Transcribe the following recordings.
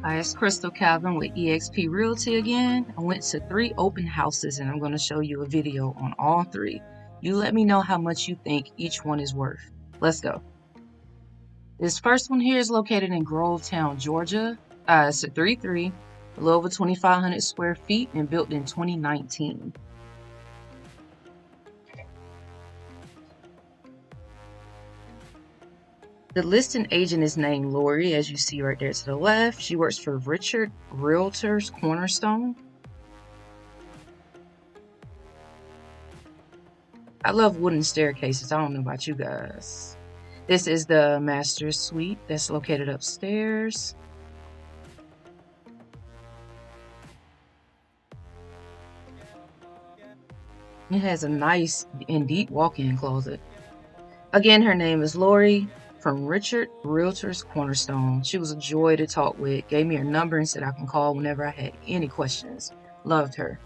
Hi, it's Crystal Calvin with eXp Realty again. I went to 3 open houses and I'm going to show you a video on all 3. You let me know how much you think each one is worth. Let's go. This first one here is located in Grovetown, Georgia. It's a 3-3, a little over 2,500 square feet and built in 2019. The listing agent is named Lori, as you see right there to the left. She works for Richard Realtors Cornerstone. I love wooden staircases. I don't know about you guys. This is the master suite that's located upstairs. It has a nice and deep walk-in closet. Again, her name is Lori from Richard Realtors Cornerstone. She was a joy to talk with, gave me her number and said I can call whenever I had any questions. Loved her.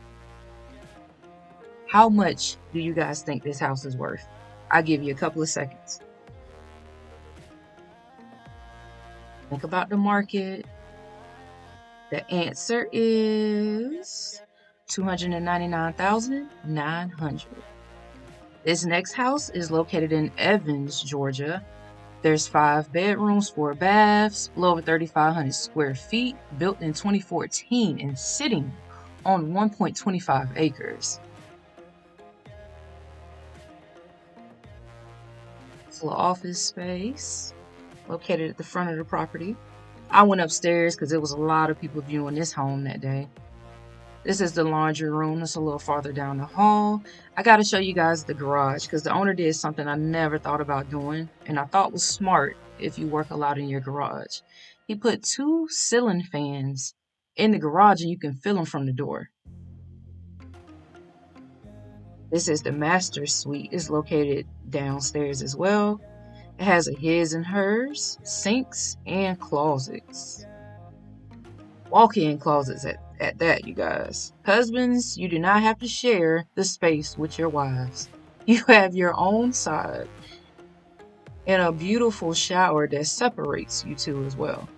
How much do you guys think this house is worth? I'll give you a couple of seconds. Think about the market. The answer is $299,900. This next house is located in Evans, Georgia. There's 5 bedrooms, 4 baths, a little over 3,500 square feet, built in 2014 and sitting on 1.25 acres. It's a little office space located at the front of the property. I went upstairs because there was a lot of people viewing this home that day. This is the laundry room. It's a little farther down the hall. I got to show you guys the garage because the owner did something I never thought about doing and I thought was smart if you work a lot in your garage. He put 2 ceiling fans in the garage and you can feel them from the door. This is the master suite. It's located downstairs as well. It has a his and hers, sinks, and closets. Walk-in closets at that, you guys. Husbands, you do not have to share the space with your wives. You have your own side and a beautiful shower that separates you two as well.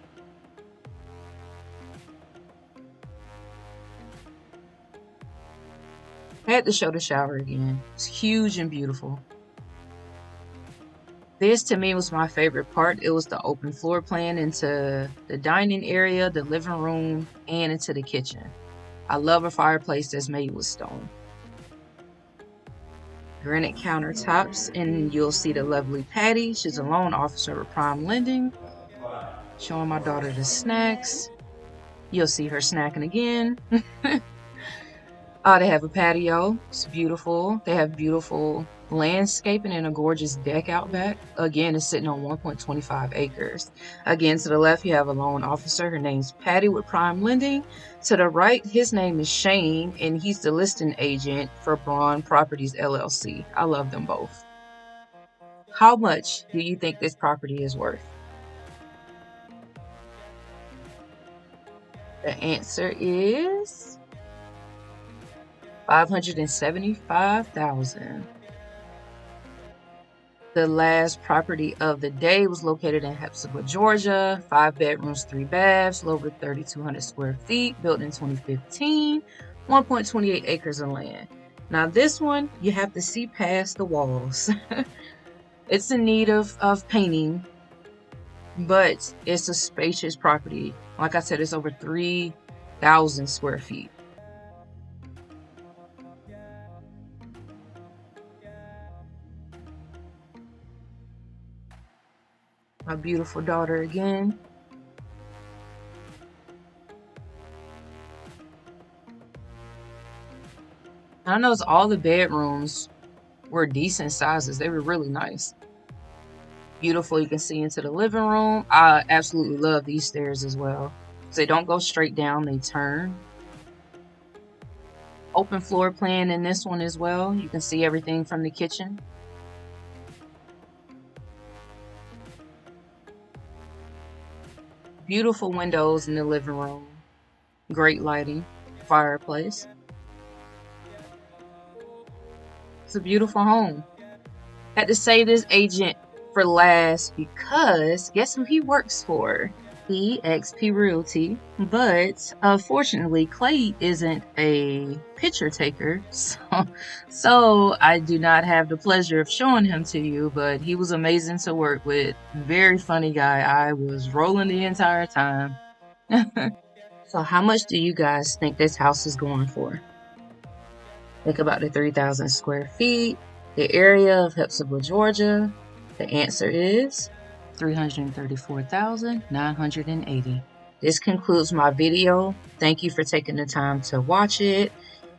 I had to show the shower again. It's huge and beautiful. This to me was my favorite part. It was the open floor plan into the dining area, the living room, and into the kitchen. I love a fireplace that's made with stone. Granite countertops, and you'll see the lovely Patty. She's a loan officer with Prime Lending. Showing my daughter the snacks. You'll see her snacking again. They have a patio. It's beautiful. They have beautiful landscaping and a gorgeous deck out back. Again, it's sitting on 1.25 acres. Again, to the left, you have a loan officer. Her name's Patty with Prime Lending. To the right, his name is Shane, and he's the listing agent for Braun Properties LLC. I love them both. How much do you think this property is worth? The answer is $575,000. The last property of the day was located in Hepzibah, Georgia. 5 bedrooms, 3 baths, a little over 3,200 square feet, built in 2015, 1.28 acres of land. Now this one, you have to see past the walls. It's in need of painting, but it's a spacious property. Like I said, it's over 3,000 square feet. My beautiful daughter again. I noticed all the bedrooms were decent sizes. They were really nice. Beautiful. You can see into the living room. I absolutely love these stairs as well. They don't go straight down, they turn. Open floor plan in this one as well. You can see everything from the kitchen. Beautiful windows in the living room. Great lighting. Fireplace. It's a beautiful home. Had to save this agent for last because guess who he works for? EXP Realty, but unfortunately, Clay isn't a picture taker, so I do not have the pleasure of showing him to you, but he was amazing to work with. Very funny guy. I was rolling the entire time. So how much do you guys think this house is going for? Think about the 3,000 square feet, the area of Hepzibah, Georgia. The answer is 334,980. This concludes my video. Thank you for taking the time to watch it.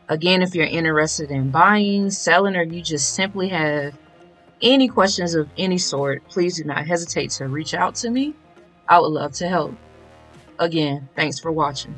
Again, if you're interested in buying, selling, or you just simply have any questions of any sort, please do not hesitate to reach out to me. I would love to help. Again, thanks for watching.